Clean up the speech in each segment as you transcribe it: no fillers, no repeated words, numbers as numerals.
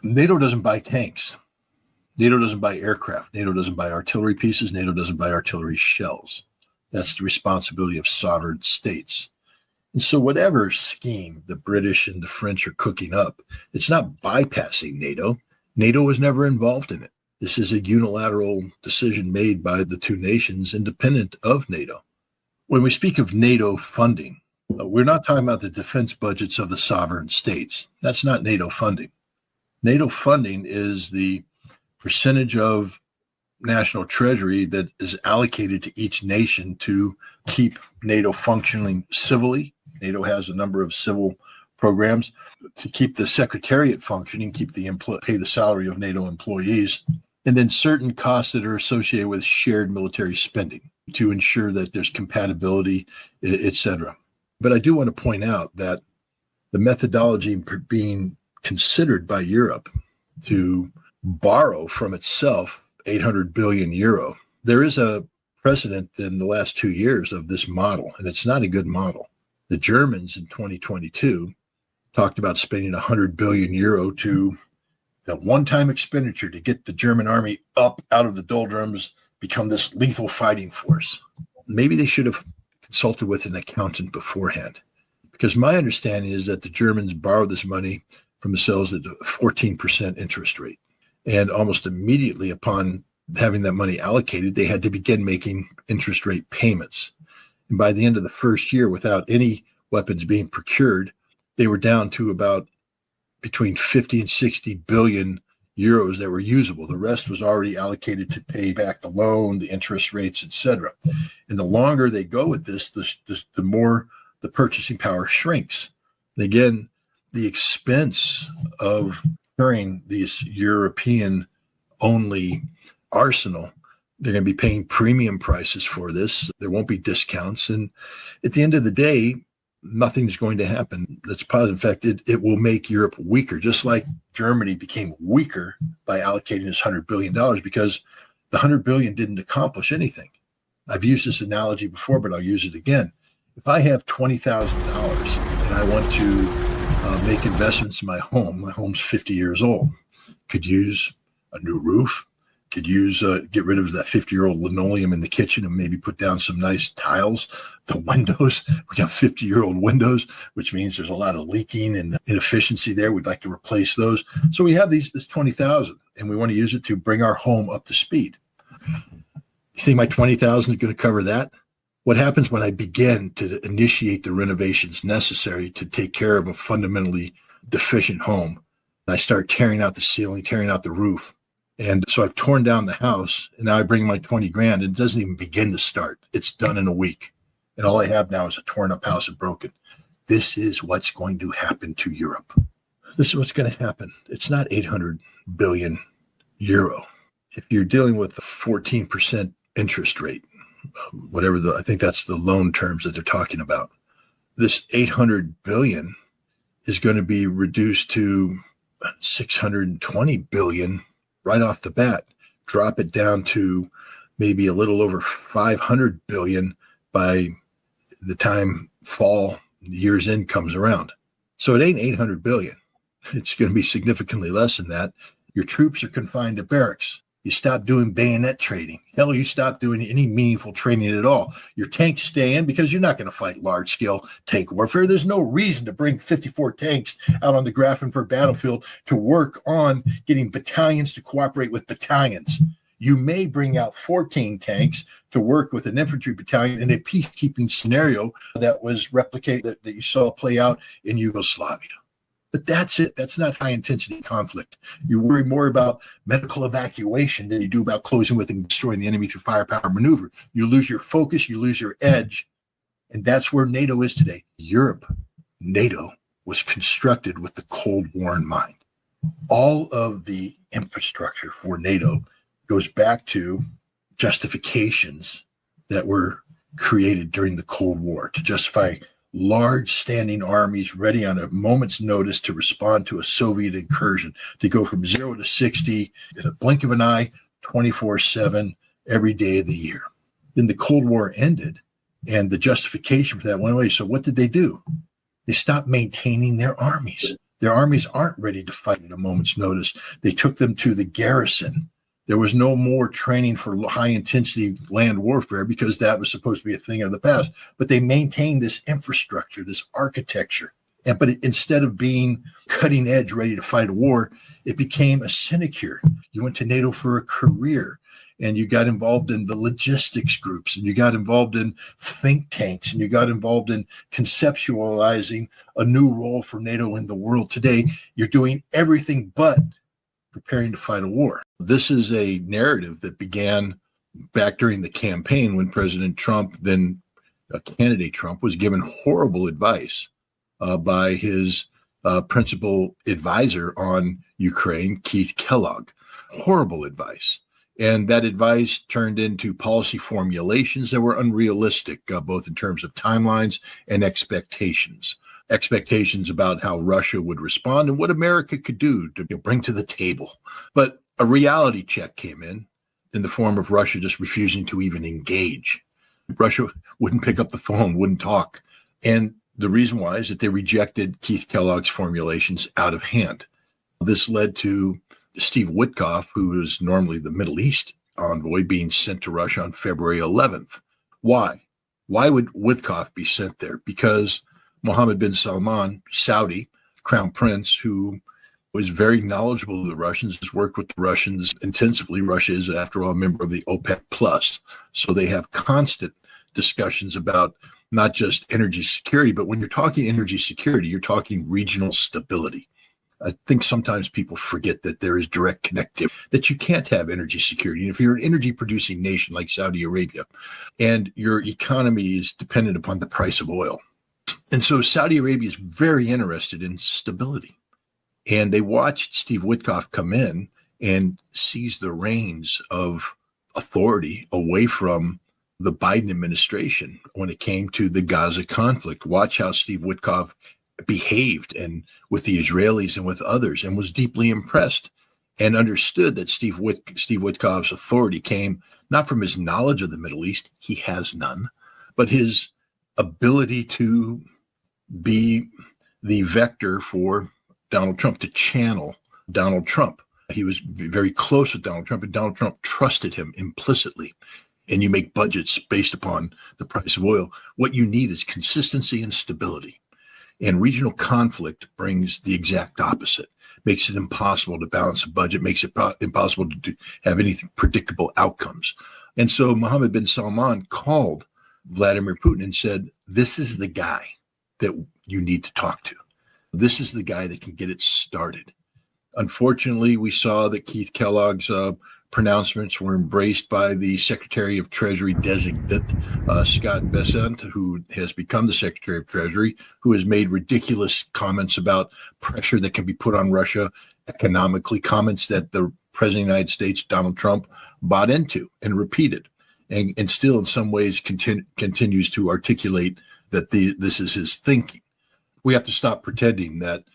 NATO doesn't buy tanks. NATO doesn't buy aircraft. NATO doesn't buy artillery pieces. NATO doesn't buy artillery shells. That's the responsibility of sovereign states. And so whatever scheme the British and the French are cooking up, it's not bypassing NATO. NATO was never involved in it. This is a unilateral decision made by the two nations independent of NATO. When we speak of NATO funding, we're not talking about the defense budgets of the sovereign states. That's not NATO funding. NATO funding is the percentage of national treasury that is allocated to each nation to keep NATO functioning civilly. NATO has a number of civil programs to keep the secretariat functioning, keep the pay the salary of NATO employees, and then certain costs that are associated with shared military spending to ensure that there's compatibility, et cetera. But I do want to point out that the methodology being considered by Europe to borrow from itself 800 billion euro, there is a precedent in the last 2 years of this model, and it's not a good model. The Germans in 2022 talked about spending 100 billion euro to a one-time expenditure to get the German army up out of the doldrums, become this lethal fighting force. Maybe they should have consulted with an accountant beforehand, because my understanding is that the Germans borrowed this money from themselves at a 14% interest rate. And almost immediately upon having that money allocated, they had to begin making interest rate payments. And by the end of the first year, without any weapons being procured, they were down to about between 50 and 60 billion euros that were usable. The rest was already allocated to pay back the loan, the interest rates, et cetera. And the longer they go with this, the more the purchasing power shrinks. And again, the expense of carrying this European-only arsenal, they're going to be paying premium prices for this. There won't be discounts. And at the end of the day, nothing's going to happen that's positive. In fact, it will make Europe weaker, just like Germany became weaker by allocating this $100 billion, because the $100 billion didn't accomplish anything. I've used this analogy before, but I'll use it again. If I have $20,000 and I want to make investments in my home's 50 years old, could use a new roof, could use get rid of that 50-year-old linoleum in the kitchen and maybe put down some nice tiles. The windows, we got 50-year-old windows, which means there's a lot of leaking and inefficiency there. We'd like to replace those. So we have this 20,000, and we want to use it to bring our home up to speed. You think my 20,000 is going to cover that? What happens when I begin to initiate the renovations necessary to take care of a fundamentally deficient home? I start tearing out the ceiling, tearing out the roof. And so I've torn down the house, and now I bring my 20 grand, and it doesn't even begin to start. It's done in a week. And all I have now is a torn up house and broken. This is what's going to happen to Europe. This is what's going to happen. It's not 800 billion euro. If you're dealing with a 14% interest rate, I think that's the loan terms that they're talking about. This 800 billion is going to be reduced to 620 billion right off the bat. Drop it down to maybe a little over 500 billion by the time fall year's end comes around. So it ain't 800 billion. It's going to be significantly less than that. Your troops are confined to barracks. You stop doing bayonet training. Hell, you stop doing any meaningful training at all. Your tanks stay in because you're not going to fight large-scale tank warfare. There's no reason to bring 54 tanks out on the Grafenberg battlefield to work on getting battalions to cooperate with battalions. You may bring out 14 tanks to work with an infantry battalion in a peacekeeping scenario that was replicated, that you saw play out in Yugoslavia. But that's it. That's not high-intensity conflict. You worry more about medical evacuation than you do about closing with and destroying the enemy through firepower maneuver. You lose your focus, you lose your edge, and that's where NATO is today. Europe, NATO was constructed with the Cold War in mind. All of the infrastructure for NATO goes back to justifications that were created during the Cold War to justify large standing armies ready on a moment's notice to respond to a Soviet incursion, to go from 0 to 60 in a blink of an eye, 24/7, every day of the year. Then the Cold War ended, and the justification for that went away. So what did they do? They stopped maintaining their armies. Their armies aren't ready to fight at a moment's notice. They took them to the garrison. There was no more training for high-intensity land warfare because that was supposed to be a thing of the past. But they maintained this infrastructure, this architecture. But instead of being cutting edge, ready to fight a war, it became a sinecure. You went to NATO for a career, and you got involved in the logistics groups, and you got involved in think tanks, and you got involved in conceptualizing a new role for NATO in the world. Today, you're doing everything but preparing to fight a war. This is a narrative that began back during the campaign when President Trump, then candidate Trump, was given horrible advice by his principal advisor on Ukraine, Keith Kellogg. Horrible advice. And that advice turned into policy formulations that were unrealistic, both in terms of timelines and expectations. Expectations about how Russia would respond and what America could do to bring to the table. But a reality check came in the form of Russia just refusing to even engage. Russia wouldn't pick up the phone, wouldn't talk. And the reason why is that they rejected Keith Kellogg's formulations out of hand. This led to Steve Witkoff, who is normally the Middle East envoy, being sent to Russia on February 11th. Why? Why would Witkoff be sent there? Because Mohammed bin Salman, Saudi crown prince, who was very knowledgeable of the Russians, has worked with the Russians intensively. Russia is, after all, a member of the OPEC Plus. So they have constant discussions about not just energy security, but when you're talking energy security, you're talking regional stability. I think sometimes people forget that there is direct connectivity, that you can't have energy security. And if you're an energy producing nation like Saudi Arabia and your economy is dependent upon the price of oil. And so Saudi Arabia is very interested in stability. And they watched Steve Witkoff come in and seize the reins of authority away from the Biden administration when it came to the Gaza conflict. Watch how Steve Witkoff behaved and with the Israelis and with others, and was deeply impressed and understood that Steve Witkoff's authority came not from his knowledge of the Middle East, he has none, but his ability to be the vector for Donald Trump, to channel Donald Trump. He was very close with Donald Trump, and Donald Trump trusted him implicitly. And you make budgets based upon the price of oil. What you need is consistency and stability. And regional conflict brings the exact opposite, makes it impossible to balance a budget, makes it impossible to have any predictable outcomes. And so Mohammed bin Salman called Vladimir Putin and said, this is the guy that you need to talk to. This is the guy that can get it started. Unfortunately, we saw that Keith Kellogg's pronouncements were embraced by the Secretary of Treasury designate, Scott Bessent, who has become the Secretary of Treasury, who has made ridiculous comments about pressure that can be put on Russia economically, comments that the President of the United States, Donald Trump, bought into and repeated, and still in some ways continues to articulate that this is his thinking. We have to stop pretending that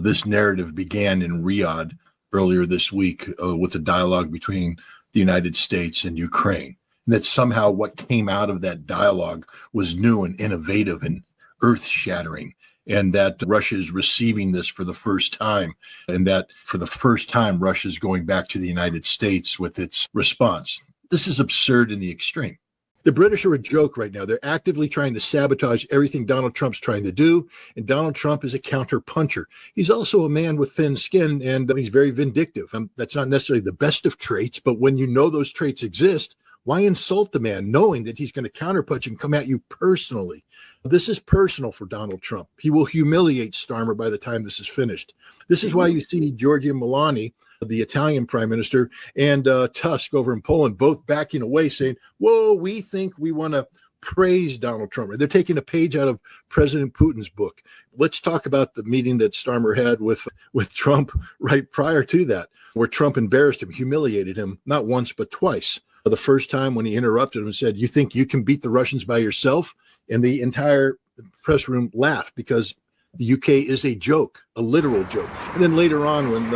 this narrative began in Riyadh earlier this week with a dialogue between the United States and Ukraine. And that somehow what came out of that dialogue was new and innovative and earth-shattering, and that Russia is receiving this for the first time, and that for the first time Russia is going back to the United States with its response. This is absurd in the extreme. The British are a joke right now. They're actively trying to sabotage everything Donald Trump's trying to do, and Donald Trump is a counter-puncher. He's also a man with thin skin, and he's very vindictive. That's not necessarily the best of traits, but when you know those traits exist, why insult the man knowing that he's going to counterpunch and come at you personally? This is personal for Donald Trump. He will humiliate Starmer by the time this is finished. This is why you see Giorgia Meloni, the Italian prime minister, and Tusk over in Poland, both backing away, saying, whoa, we think we want to praise Donald Trump. They're taking a page out of President Putin's book. Let's talk about the meeting that Starmer had with Trump right prior to that, where Trump embarrassed him, humiliated him, not once, but twice. The first time when he interrupted him and said, you think you can beat the Russians by yourself? And the entire press room laughed because the UK is a joke, a literal joke. And then later on, when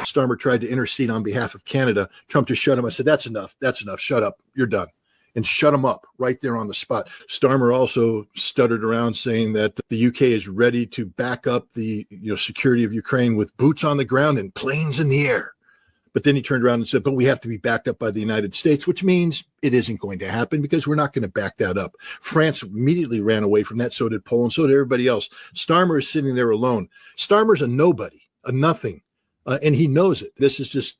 Starmer tried to intercede on behalf of Canada, Trump just shut him. I said, that's enough. Shut up. You're done. and shut them up right there on the spot. Starmer also stuttered around saying that the UK is ready to back up the security of Ukraine with boots on the ground and planes in the air. But then he turned around and said, but we have to be backed up by the United States, which means it isn't going to happen because we're not going to back that up. France immediately ran away from that. So did Poland. So did everybody else. Starmer is sitting there alone. Starmer's a nobody, a nothing. And he knows it. This is just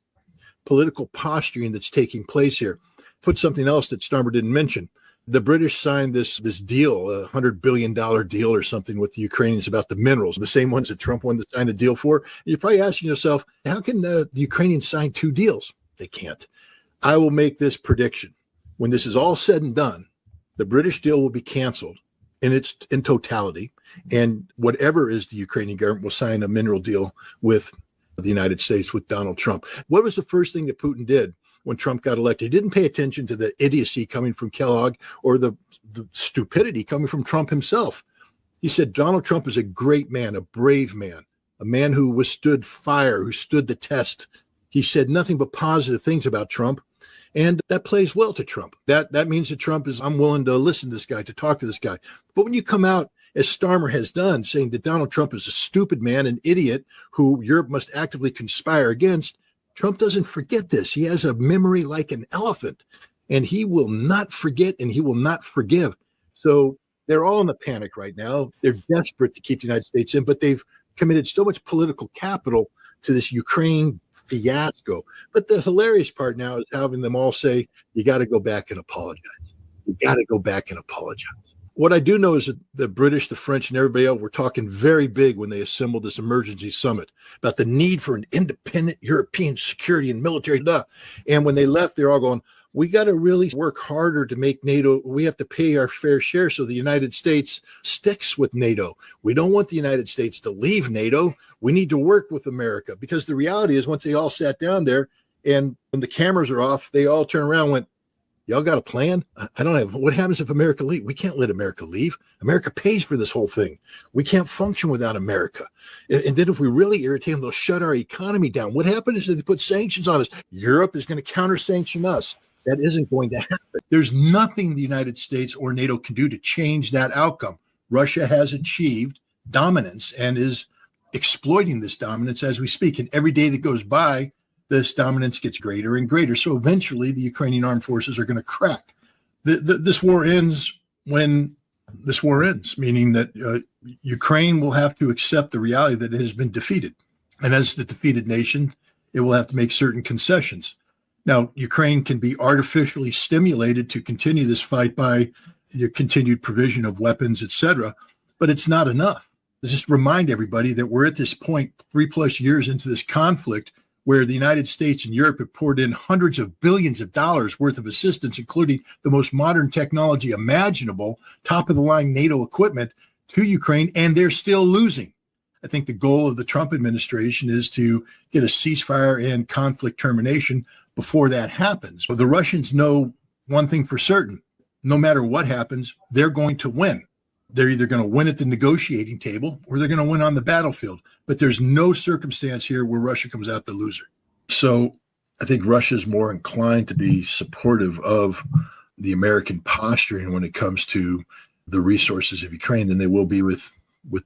political posturing that's taking place here. Put something else that Starmer didn't mention. The British signed this deal, a $100 billion deal or something with the Ukrainians about the minerals, the same ones that Trump wanted to sign a deal for. And you're probably asking yourself, how can the Ukrainians sign two deals? They can't. I will make this prediction. When this is all said and done, the British deal will be canceled in totality. And whatever is the Ukrainian government will sign a mineral deal with the United States, with Donald Trump. What was the first thing that Putin did when Trump got elected? He didn't pay attention to the idiocy coming from Kellogg or the stupidity coming from Trump himself. He said, Donald Trump is a great man, a brave man, a man who withstood fire, who stood the test. He said nothing but positive things about Trump. And that plays well to Trump. That means that Trump is, I'm willing to listen to this guy, to talk to this guy. But when you come out, as Starmer has done, saying that Donald Trump is a stupid man, an idiot who Europe must actively conspire against, Trump doesn't forget this. He has a memory like an elephant, and he will not forget and he will not forgive. So they're all in a panic right now. They're desperate to keep the United States in, but they've committed so much political capital to this Ukraine fiasco. But the hilarious part now is having them all say, you got to go back and apologize. You got to go back and apologize. What I do know is that the British, the French, and everybody else were talking very big when they assembled this emergency summit about the need for an independent European security and military. And when they left, they're all going, we got to really work harder to make NATO. We have to pay our fair share so the United States sticks with NATO. We don't want the United States to leave NATO. We need to work with America, because the reality is once they all sat down there and when the cameras are off, they all turn around and went, y'all got a plan? I don't have. What happens if America leaves? We can't let America leave. America pays for this whole thing. We can't function without America. And then if we really irritate them, they'll shut our economy down. What happens if they put sanctions on us? Europe is going to counter-sanction us. That isn't going to happen. There's nothing the United States or NATO can do to change that outcome. Russia has achieved dominance and is exploiting this dominance as we speak. And every day that goes by, this dominance gets greater and greater. So eventually the Ukrainian armed forces are going to crack. This war ends when this war ends, meaning that Ukraine will have to accept the reality that it has been defeated. And as the defeated nation, it will have to make certain concessions. Now, Ukraine can be artificially stimulated to continue this fight by the continued provision of weapons, etc., but it's not enough. Let's just remind everybody that we're at this point 3+ years into this conflict where the United States and Europe have poured in hundreds of billions of dollars worth of assistance, including the most modern technology imaginable, top-of-the-line NATO equipment to Ukraine, and they're still losing. I think the goal of the Trump administration is to get a ceasefire and conflict termination before that happens. But the Russians know one thing for certain. No matter what happens, they're going to win. They're either going to win at the negotiating table or they're going to win on the battlefield. But there's no circumstance here where Russia comes out the loser. So I think Russia is more inclined to be supportive of the American posturing when it comes to the resources of Ukraine than they will be with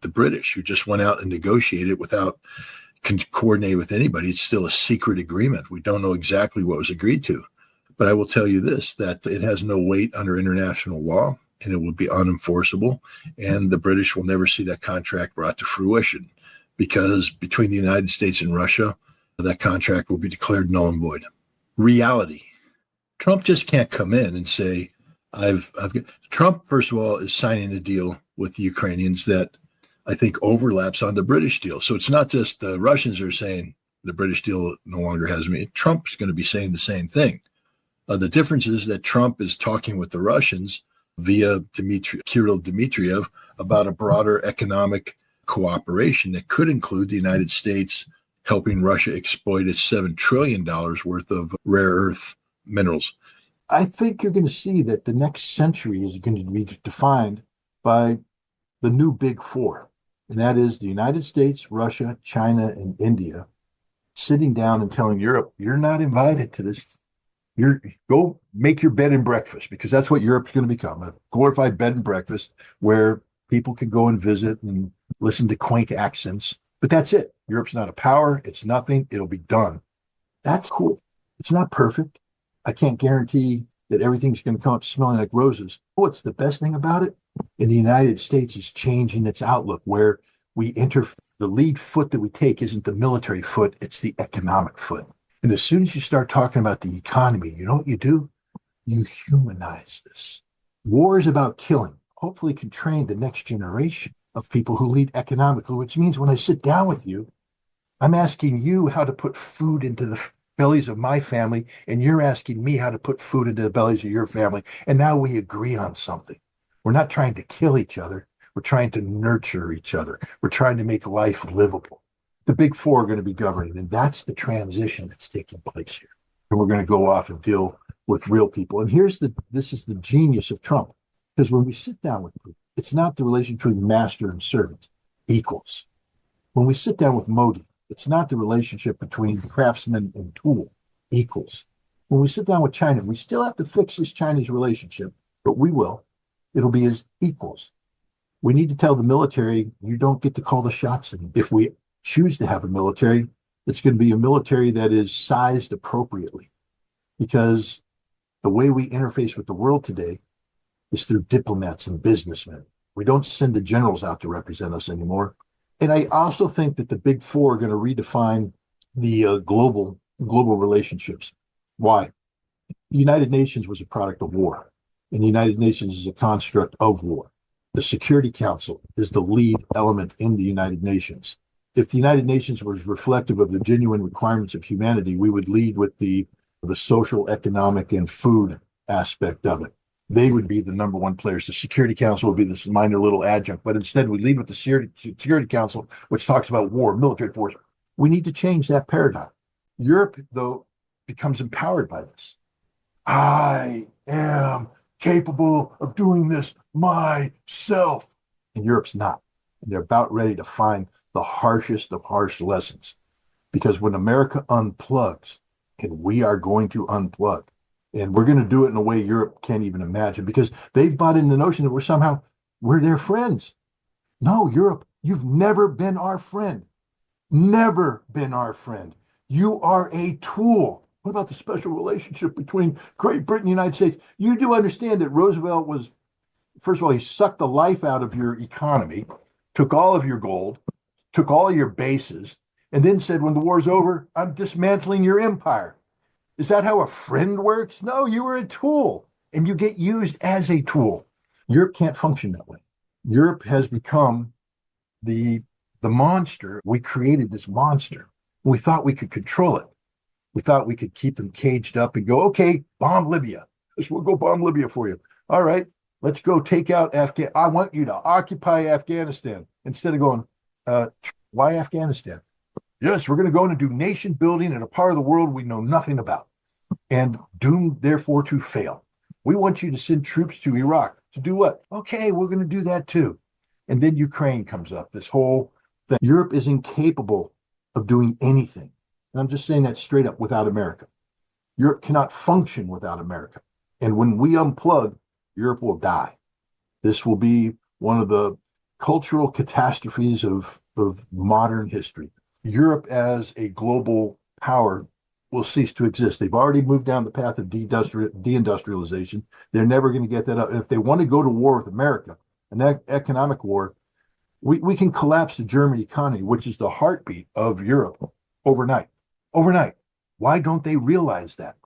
the British, who just went out and negotiated without coordinating with anybody. It's still a secret agreement. We don't know exactly what was agreed to. But I will tell you this, that it has no weight under international law, and it will be unenforceable. And the British will never see that contract brought to fruition, because between the United States and Russia, that contract will be declared null and void. Reality. Trump just can't come in and say, Trump, first of all, is signing a deal with the Ukrainians that I think overlaps on the British deal. So it's not just the Russians are saying the British deal no longer has me. Trump's going to be saying the same thing. The difference is that Trump is talking with the Russians via Kirill Dmitriev about a broader economic cooperation that could include the United States helping Russia exploit its $7 trillion worth of rare earth minerals. I think you're going to see that the next century is going to be defined by the new big four, and that is the United States, Russia, China, and India sitting down and telling Europe, you're not invited to this You're go make your bed and breakfast, because that's what Europe's going to become, a glorified bed and breakfast where people can go and visit and listen to quaint accents. But that's it. Europe's not a power. It's nothing. It'll be done. That's cool. It's not perfect. I can't guarantee that everything's going to come up smelling like roses. What's the best thing about it? In the United States is changing its outlook, where we enter the lead foot that we take isn't the military foot, it's the economic foot. And as soon as you start talking about the economy, you know what you do? You humanize this. War is about killing. Hopefully can train the next generation of people who lead economically, which means when I sit down with you, I'm asking you how to put food into the bellies of my family, and you're asking me how to put food into the bellies of your family. And now we agree on something. We're not trying to kill each other. We're trying to nurture each other. We're trying to make life livable. The big four are going to be governing, and that's the transition that's taking place here. And we're going to go off and deal with real people. And this is the genius of Trump, because when we sit down with people, it's not the relation between master and servant, equals. When we sit down with Modi, it's not the relationship between craftsman and tool, equals. When we sit down with China, we still have to fix this Chinese relationship, but we will. It'll be as equals. We need to tell the military, you don't get to call the shots. And if we choose to have a military, it's going to be a military that is sized appropriately, because the way we interface with the world today is through diplomats and businessmen. We don't send the generals out to represent us anymore. And I also think that the big four are going to redefine the global relationships. Why? The United Nations was a product of war, and the United Nations is a construct of war. The Security Council is the lead element in the United Nations. If the United Nations was reflective of the genuine requirements of humanity, we would lead with the social, economic, and food aspect of it. They would be the number one players. The Security Council would be this minor little adjunct, but instead we lead with the Security Council, which talks about war, military force. We need to change that paradigm. Europe, though, becomes empowered by this. I am capable of doing this myself. And Europe's not. And they're about ready to find the harshest of harsh lessons. Because when America unplugs, and we are going to unplug, and we're going to do it in a way Europe can't even imagine, because they've bought in the notion that we're their friends. No, Europe, you've never been our friend. Never been our friend. You are a tool. What about the special relationship between Great Britain and the United States? You do understand that Roosevelt was, first of all, he sucked the life out of your economy, took all of your gold, took all of your bases, and then said, when the war's over, I'm dismantling your empire. Is that how a friend works? No, you were a tool, and you get used as a tool. Europe can't function that way. Europe has become the monster. We created this monster. We thought we could control it. We thought we could keep them caged up and go, okay, bomb Libya. We'll go bomb Libya for you. All right, let's go take out Afghanistan. I want you to occupy Afghanistan. Instead of going, why Afghanistan? Yes, we're going to go in and do nation building in a part of the world we know nothing about, and doomed, therefore, to fail. We want you to send troops to Iraq to do what? Okay, we're going to do that too. And then Ukraine comes up, this whole thing. Europe is incapable of doing anything. And I'm just saying that straight up, without America. Europe cannot function without America. And when we unplug, Europe will die. This will be one of the cultural catastrophes of modern history. Europe as a global power will cease to exist. They've already moved down the path of deindustrialization. They're never going to get that up. And if they want to go to war with America, an economic war, we can collapse the German economy, which is the heartbeat of Europe, overnight. Overnight. Why don't they realize that?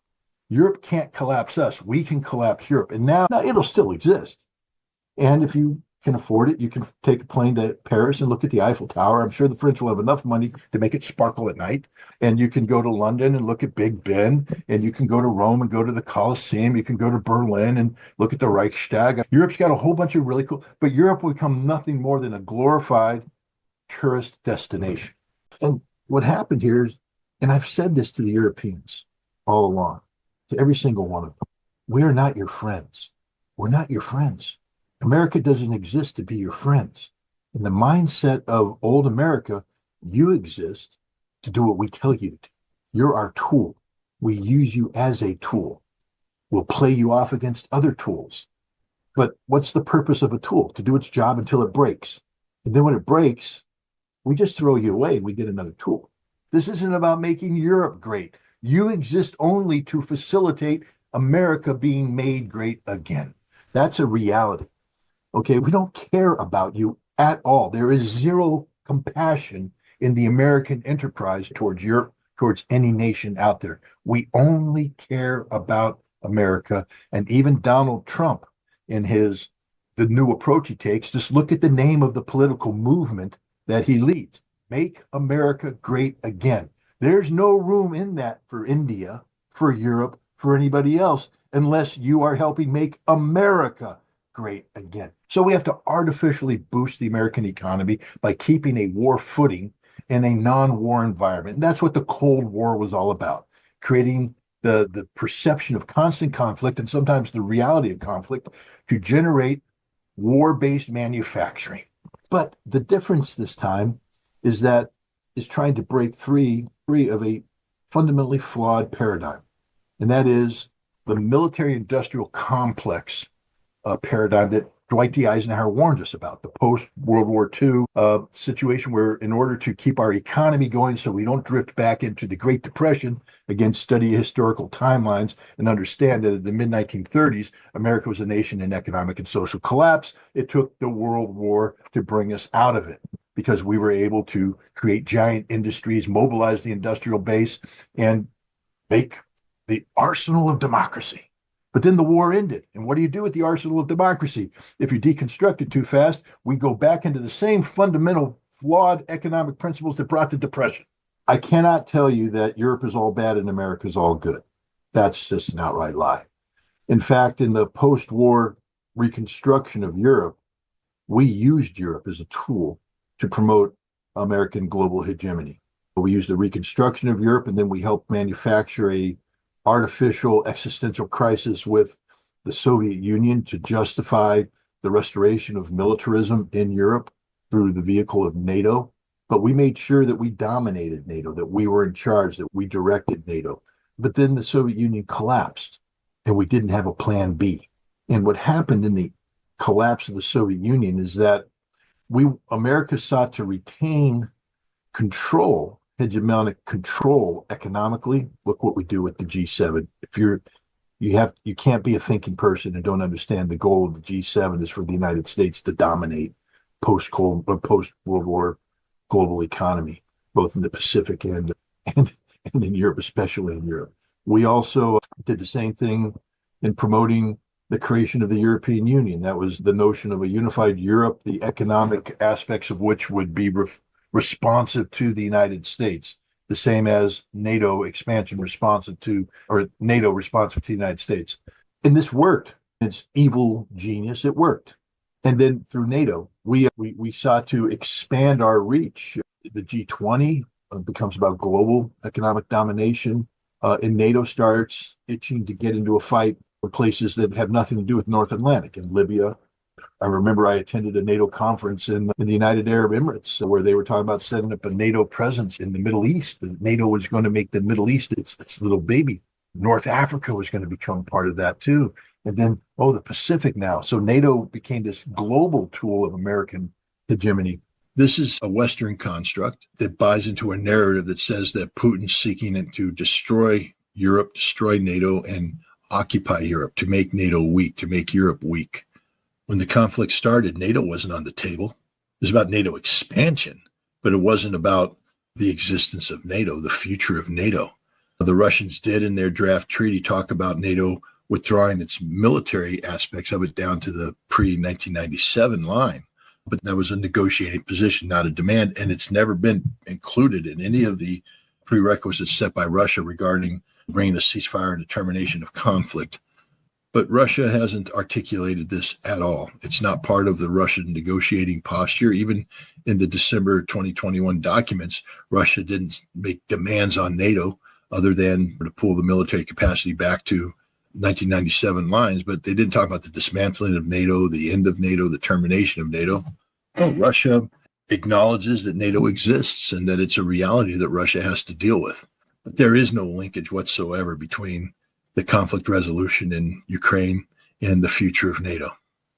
Europe can't collapse us. We can collapse Europe. And now it'll still exist. And if you can afford it, you can take a plane to Paris and look at the Eiffel Tower. I'm sure the French will have enough money to make it sparkle at night. And you can go to London and look at Big Ben. And you can go to Rome and go to the Colosseum. You can go to Berlin and look at the Reichstag. Europe's got a whole bunch of really cool, but Europe will become nothing more than a glorified tourist destination. And what happened here is, and I've said this to the Europeans all along, to every single one of them, we are not your friends. We're not your friends. America doesn't exist to be your friends. In the mindset of old America, you exist to do what we tell you to do. You're our tool. We use you as a tool. will play you off against other tools. But what's the purpose of a tool? To do its job until it breaks. And then when it breaks, we just throw you away and we get another tool. This isn't about making Europe great. You exist only to facilitate America being made great again. That's a reality. Okay, we don't care about you at all. There is zero compassion in the American enterprise towards Europe, towards any nation out there. We only care about America. And even Donald Trump, in the new approach he takes, just look at the name of the political movement that he leads. Make America great again. There's no room in that for India, for Europe, for anybody else, unless you are helping make America great again. So we have to artificially boost the American economy by keeping a war footing in a non-war environment. And that's what the Cold War was all about, creating the perception of constant conflict and sometimes the reality of conflict to generate war-based manufacturing. But the difference this time is that is trying to break free of a fundamentally flawed paradigm. And that is the military-industrial complex paradigm that Dwight D. Eisenhower warned us about, the post-World War II situation where in order to keep our economy going so we don't drift back into the Great Depression, again, study historical timelines and understand that in the mid-1930s, America was a nation in economic and social collapse. It took the World War to bring us out of it because we were able to create giant industries, mobilize the industrial base, and make the arsenal of democracy. But then the war ended. And what do you do with the arsenal of democracy? If you deconstruct it too fast, we go back into the same fundamental flawed economic principles that brought the Depression. I cannot tell you that Europe is all bad and America is all good. That's just an outright lie. In fact, in the post-war reconstruction of Europe, we used Europe as a tool to promote American global hegemony. We used the reconstruction of Europe, and then we helped manufacture a artificial existential crisis with the Soviet Union to justify the restoration of militarism in Europe through the vehicle of NATO. But we made sure that we dominated NATO, that we were in charge, that we directed NATO. But then the Soviet Union collapsed and we didn't have a plan B. And what happened in the collapse of the Soviet Union is that America sought to retain control, hegemonic control economically. Look what we do with the G7. If you can't be a thinking person and don't understand the goal of the G7 is for the United States to dominate post-World War global economy, both in the Pacific and in Europe, especially in Europe. We also did the same thing in promoting the creation of the European Union. That was the notion of a unified Europe, the economic aspects of which would be responsive to the United States, the same as NATO expansion responsive to, or NATO responsive to the United States. And this worked. It's evil genius. It worked. And then through NATO, we sought to expand our reach. The G20 becomes about global economic domination, and NATO starts itching to get into a fight with places that have nothing to do with North Atlantic. In Libya, I remember I attended a NATO conference in the United Arab Emirates where they were talking about setting up a NATO presence in the Middle East. NATO was going to make the Middle East its little baby. North Africa was going to become part of that too. And then, the Pacific now. So NATO became this global tool of American hegemony. This is a Western construct that buys into a narrative that says that Putin's seeking to destroy Europe, destroy NATO, and occupy Europe, to make NATO weak, to make Europe weak. When the conflict started, NATO wasn't on the table. It was about NATO expansion, but it wasn't about the existence of NATO, the future of NATO. The Russians did in their draft treaty talk about NATO withdrawing its military aspects of it down to the pre-1997 line. But that was a negotiating position, not a demand, and it's never been included in any of the prerequisites set by Russia regarding bringing a ceasefire and a termination of conflict. But Russia hasn't articulated this at all. It's not part of the Russian negotiating posture. Even in the December 2021 documents, Russia didn't make demands on NATO other than to pull the military capacity back to 1997 lines, but they didn't talk about the dismantling of NATO, the end of NATO, the termination of NATO. Russia acknowledges that NATO exists and that it's a reality that Russia has to deal with. But there is no linkage whatsoever between the conflict resolution in Ukraine and the future of NATO.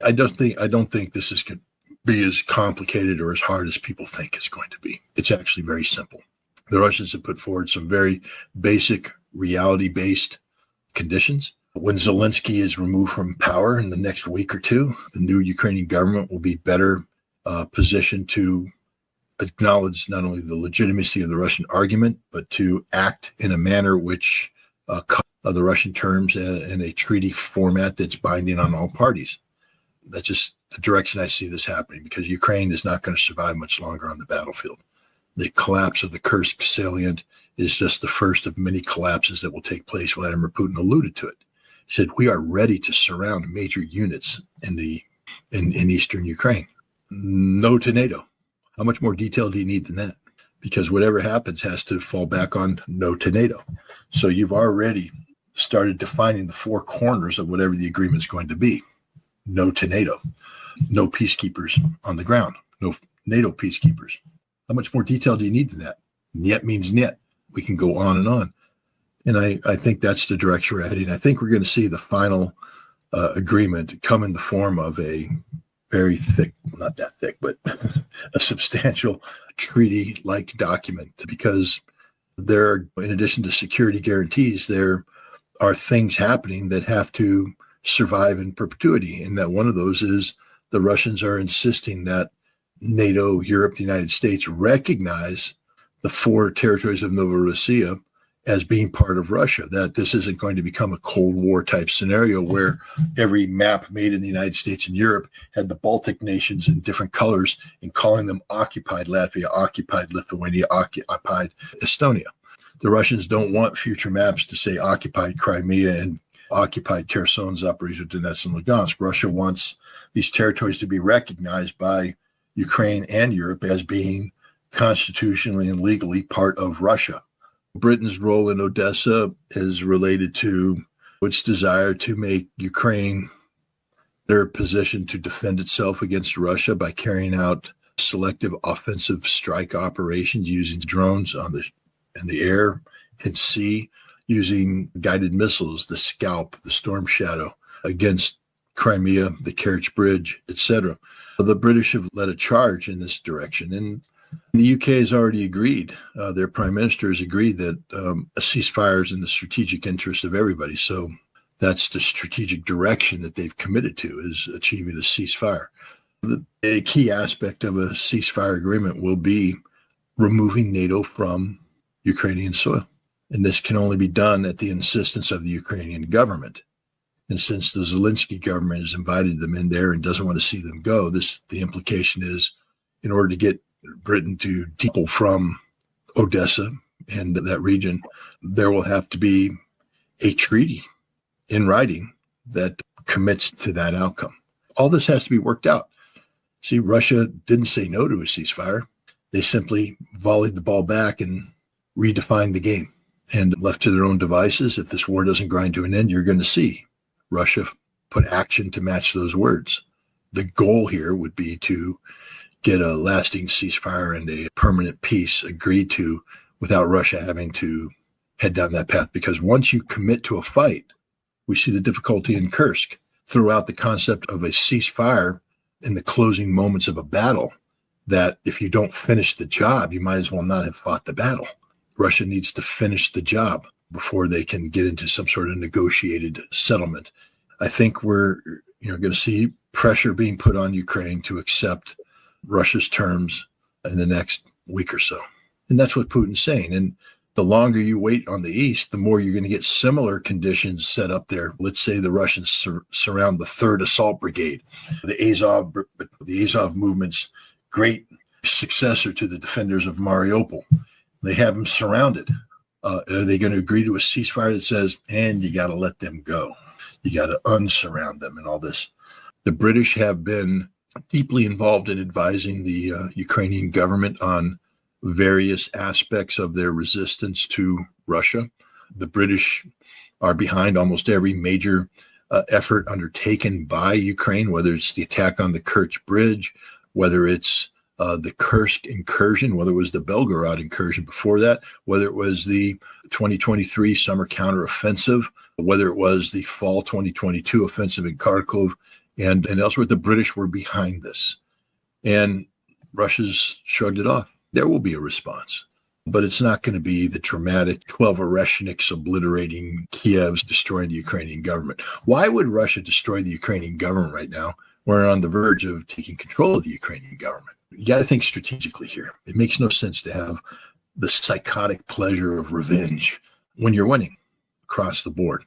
I don't think this is going to be as complicated or as hard as people think it's going to be. It's actually very simple. The Russians have put forward some very basic reality-based conditions. When Zelensky is removed from power in the next week or two, the new Ukrainian government will be better positioned to acknowledge not only the legitimacy of the Russian argument, but to act in a manner which the Russian terms in a treaty format that's binding on all parties. That's just the direction I see this happening, because Ukraine is not going to survive much longer on the battlefield. The collapse of the Kursk salient is just the first of many collapses that will take place. Vladimir Putin alluded to it. He said, we are ready to surround major units in eastern Ukraine. No to NATO. How much more detail do you need than that? Because whatever happens has to fall back on no to NATO. So you've already started defining the four corners of whatever the agreement is going to be. No to NATO. No peacekeepers on the ground. No NATO peacekeepers. How much more detail do you need than that? Niet means niet. We can go on and on. And I think that's the direction we're heading. I think we're going to see the final agreement come in the form of a very thick, not that thick, but a substantial treaty-like document, because there are, in addition to security guarantees, there are things happening that have to survive in perpetuity. And that one of those is the Russians are insisting that NATO, Europe, the United States recognize the four territories of Novorossiya as being part of Russia, that this isn't going to become a Cold War type scenario where every map made in the United States and Europe had the Baltic nations in different colors and calling them occupied Latvia, occupied Lithuania, occupied Estonia. The Russians don't want future maps to say occupied Crimea and occupied Kherson, Zaporizhzhia, Donetsk, and Lugansk. Russia wants these territories to be recognized by Ukraine and Europe as being constitutionally and legally part of Russia. Britain's role in Odessa is related to its desire to make Ukraine their position to defend itself against Russia by carrying out selective offensive strike operations using drones in the air and sea, using guided missiles, the Scalp, the Storm Shadow, against Crimea, the Kerch Bridge, etc. The British have led a charge in this direction, and the UK has already agreed. Their prime minister has agreed that a ceasefire is in the strategic interest of everybody. So that's the strategic direction that they've committed to, is achieving a ceasefire. A key aspect of a ceasefire agreement will be removing NATO from Ukrainian soil. And this can only be done at the insistence of the Ukrainian government. And since the Zelensky government has invited them in there and doesn't want to see them go, the implication is, in order to get Britain to decouple from Odessa and that region, there will have to be a treaty in writing that commits to that outcome. All this has to be worked out. See, Russia didn't say no to a ceasefire. They simply volleyed the ball back and redefined the game. And left to their own devices, if this war doesn't grind to an end, you're going to see Russia put action to match those words. The goal here would be to get a lasting ceasefire and a permanent peace agreed to without Russia having to head down that path. Because once you commit to a fight, we see the difficulty in Kursk. Throughout the concept of a ceasefire in the closing moments of a battle, that if you don't finish the job, you might as well not have fought the battle. Russia needs to finish the job before they can get into some sort of negotiated settlement. I think we're going to see pressure being put on Ukraine to accept Russia's terms in the next week or so. And that's what Putin's saying. And the longer you wait on the east, the more you're going to get similar conditions set up there. Let's say the Russians surround the 3rd Assault Brigade, the Azov movement's great successor to the defenders of Mariupol. They have them surrounded. Are they going to agree to a ceasefire that says, and you got to let them go? You got to unsurround them and all this. The British have been deeply involved in advising the Ukrainian government on various aspects of their resistance to Russia. The British are behind almost every major effort undertaken by Ukraine, whether it's the attack on the Kerch Bridge, whether it's the Kursk incursion, whether it was the Belgorod incursion before that, whether it was the 2023 summer counteroffensive, whether it was the fall 2022 offensive in Kharkov and elsewhere. The British were behind this. And Russia's shrugged it off. There will be a response, but it's not going to be the dramatic 12 Oreshniks obliterating Kiev's destroying the Ukrainian government. Why would Russia destroy the Ukrainian government right now? We're on the verge of taking control of the Ukrainian government. You got to think strategically here. It makes no sense to have the psychotic pleasure of revenge when you're winning across the board.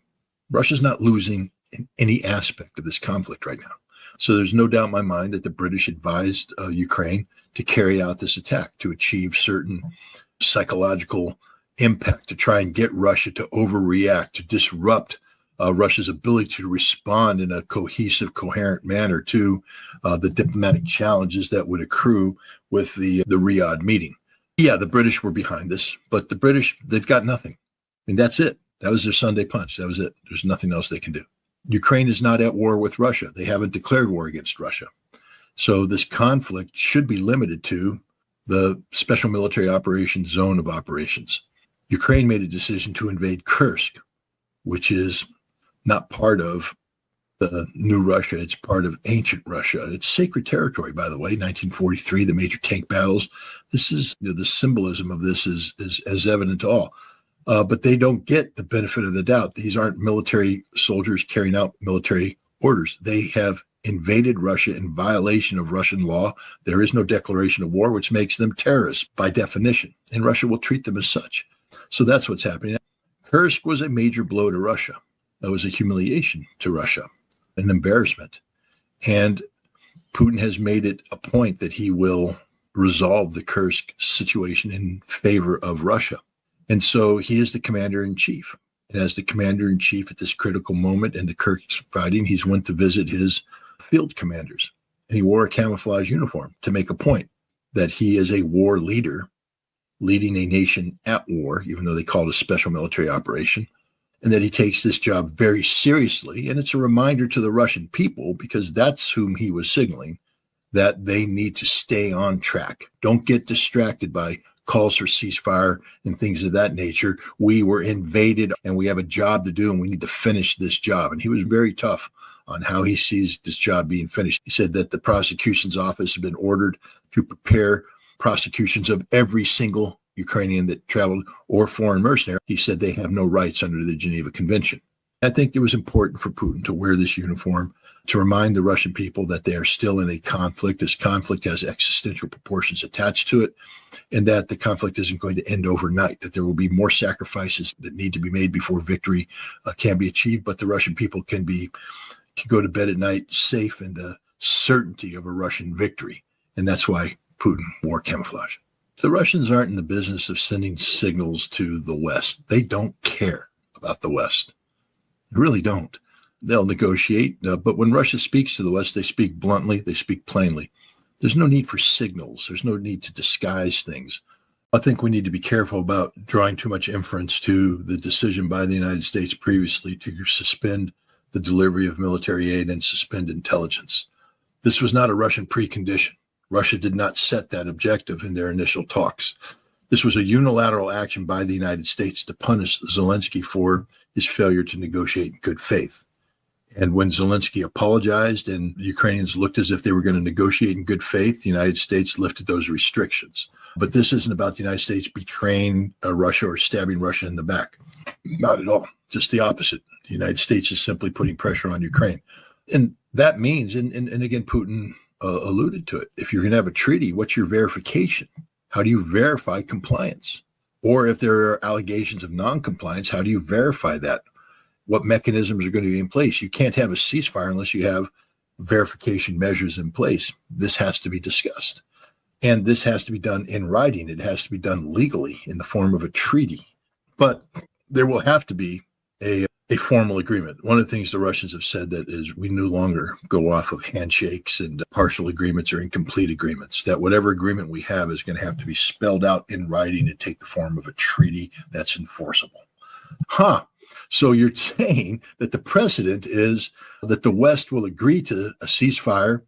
Russia's not losing in any aspect of this conflict right now. So there's no doubt in my mind that the British advised Ukraine to carry out this attack to achieve certain psychological impact, to try and get Russia to overreact, to disrupt Russia's ability to respond in a cohesive, coherent manner to the diplomatic challenges that would accrue with the Riyadh meeting. Yeah, the British were behind this, but the British, they've got nothing. I mean, that's it. That was their Sunday punch. That was it. There's nothing else they can do. Ukraine is not at war with Russia. They haven't declared war against Russia. So this conflict should be limited to the special military operations zone of operations. Ukraine made a decision to invade Kursk, which is not part of the new Russia. It's part of ancient Russia. It's sacred territory, by the way, 1943, the major tank battles. This is, the symbolism of this is as evident to all. But they don't get the benefit of the doubt. These aren't military soldiers carrying out military orders. They have invaded Russia in violation of Russian law. There is no declaration of war, which makes them terrorists by definition, and Russia will treat them as such. So that's what's happening. Kursk was a major blow to Russia. That was a humiliation to Russia, an embarrassment. And Putin has made it a point that he will resolve the Kursk situation in favor of Russia. And so he is the commander-in-chief. And as the commander-in-chief at this critical moment in the Kursk fighting, he's went to visit his field commanders. And he wore a camouflage uniform to make a point that he is a war leader, leading a nation at war, even though they call it a special military operation, and that he takes this job very seriously. And it's a reminder to the Russian people, because that's whom he was signaling, that they need to stay on track. Don't get distracted by calls for ceasefire and things of that nature. We were invaded and we have a job to do and we need to finish this job. And he was very tough on how he sees this job being finished. He said that the prosecution's office had been ordered to prepare prosecutions of every single Ukrainian that traveled or foreign mercenary. He said they have no rights under the Geneva Convention. I think it was important for Putin to wear this uniform to remind the Russian people that they are still in a conflict. This conflict has existential proportions attached to it, and that the conflict isn't going to end overnight, that there will be more sacrifices that need to be made before victory can be achieved. But the Russian people can go to bed at night safe in the certainty of a Russian victory. And that's why Putin wore camouflage. The Russians aren't in the business of sending signals to the West. They don't care about the West. They really don't. They'll negotiate, but when Russia speaks to the West, they speak bluntly, they speak plainly. There's no need for signals. There's no need to disguise things. I think we need to be careful about drawing too much inference to the decision by the United States previously to suspend the delivery of military aid and suspend intelligence. This was not a Russian precondition. Russia did not set that objective in their initial talks. This was a unilateral action by the United States to punish Zelensky for his failure to negotiate in good faith. And when Zelensky apologized and Ukrainians looked as if they were going to negotiate in good faith, the United States lifted those restrictions. But this isn't about the United States betraying Russia or stabbing Russia in the back. Not at all. Just the opposite. The United States is simply putting pressure on Ukraine. And that means, and again, Putin alluded to it, if you're going to have a treaty, what's your verification? How do you verify compliance? Or if there are allegations of non-compliance, how do you verify that? What mechanisms are going to be in place? You can't have a ceasefire unless you have verification measures in place. This has to be discussed. And this has to be done in writing. It has to be done legally in the form of a treaty. But there will have to be a formal agreement. One of the things the Russians have said that is we no longer go off of handshakes and partial agreements or incomplete agreements, that whatever agreement we have is going to have to be spelled out in writing and take the form of a treaty that's enforceable. So you're saying that the precedent is that the West will agree to a ceasefire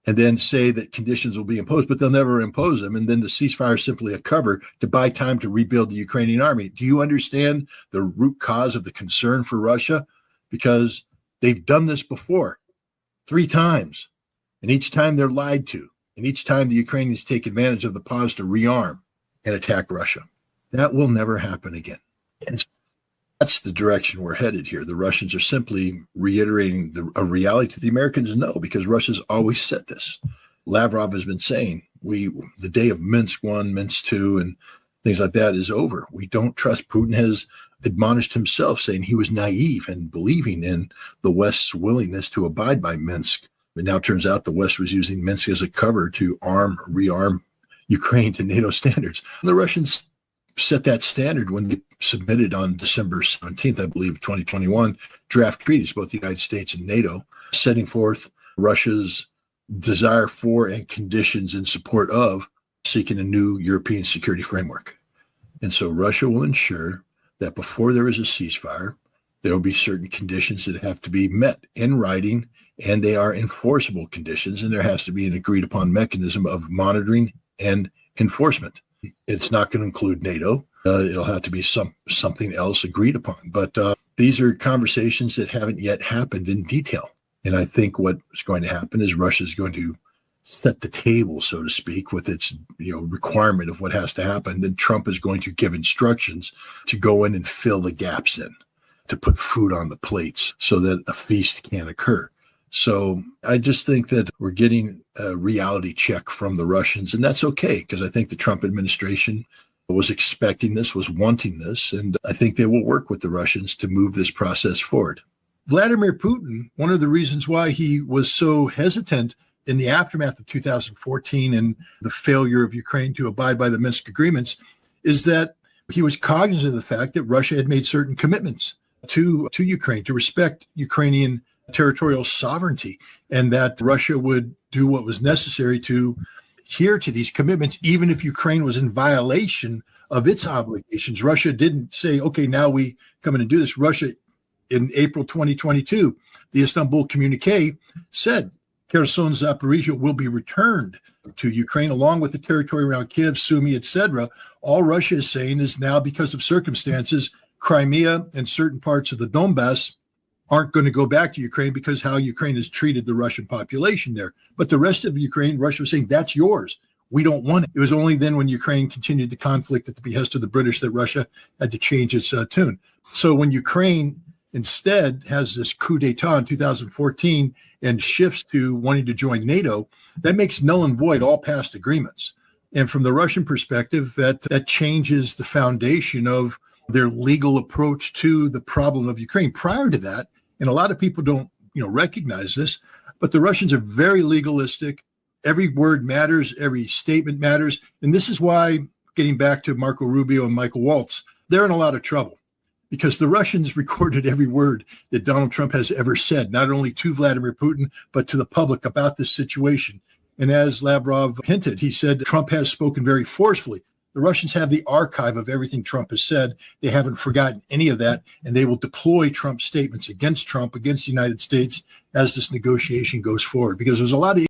and then say that conditions will be imposed, but they'll never impose them. And then the ceasefire is simply a cover to buy time to rebuild the Ukrainian army. Do you understand the root cause of the concern for Russia? Because they've done this before 3 times, and each time they're lied to. And each time the Ukrainians take advantage of the pause to rearm and attack Russia. That will never happen again. And so that's the direction we're headed here. The Russians are simply reiterating a reality the Americans know, because Russia's always said this. Lavrov has been saying, the day of Minsk 1, Minsk 2, and things like that is over. We don't trust. Putin has admonished himself, saying he was naive and believing in the West's willingness to abide by Minsk. But now it turns out the West was using Minsk as a cover to rearm Ukraine to NATO standards. And the Russians set that standard when they submitted on December 17th, I believe, 2021, draft treaties, both the United States and NATO, setting forth Russia's desire for and conditions in support of seeking a new European security framework. And so Russia will ensure that before there is a ceasefire, there will be certain conditions that have to be met in writing, and they are enforceable conditions, and there has to be an agreed upon mechanism of monitoring and enforcement. It's not going to include NATO. It'll have to be something else agreed upon. But these are conversations that haven't yet happened in detail. And I think what's going to happen is Russia is going to set the table, so to speak, with its requirement of what has to happen. Then Trump is going to give instructions to go in and fill the gaps in, to put food on the plates so that a feast can occur. So I just think that we're getting a reality check from the Russians, and that's okay, because I think the Trump administration was expecting this, was wanting this, and I think they will work with the Russians to move this process forward. Vladimir Putin, one of the reasons why he was so hesitant in the aftermath of 2014 and the failure of Ukraine to abide by the Minsk agreements, is that he was cognizant of the fact that Russia had made certain commitments to Ukraine, to respect Ukrainian territorial sovereignty, and that Russia would do what was necessary to adhere to these commitments, even if Ukraine was in violation of its obligations. Russia didn't say, okay, now we come in and do this. Russia, in April 2022, the Istanbul communique said Kherson, Zaporizhia will be returned to Ukraine, along with the territory around Kiev, Sumy, etc. All Russia is saying is now, because of circumstances, Crimea and certain parts of the Donbass aren't going to go back to Ukraine because how Ukraine has treated the Russian population there. But the rest of Ukraine, Russia was saying, that's yours. We don't want it. It was only then when Ukraine continued the conflict at the behest of the British that Russia had to change its tune. So when Ukraine instead has this coup d'etat in 2014 and shifts to wanting to join NATO, that makes null and void all past agreements. And from the Russian perspective, that changes the foundation of their legal approach to the problem of Ukraine. Prior to that, and a lot of people don't recognize this, but the Russians are very legalistic. Every word matters, every statement matters. And this is why, getting back to Marco Rubio and Michael Waltz, they're in a lot of trouble, because the Russians recorded every word that Donald Trump has ever said, not only to Vladimir Putin, but to the public about this situation. And as Lavrov hinted, he said Trump has spoken very forcefully. The Russians have the archive of everything Trump has said. They haven't forgotten any of that, and they will deploy Trump's statements against Trump, against the United States, as this negotiation goes forward, because there's a lot of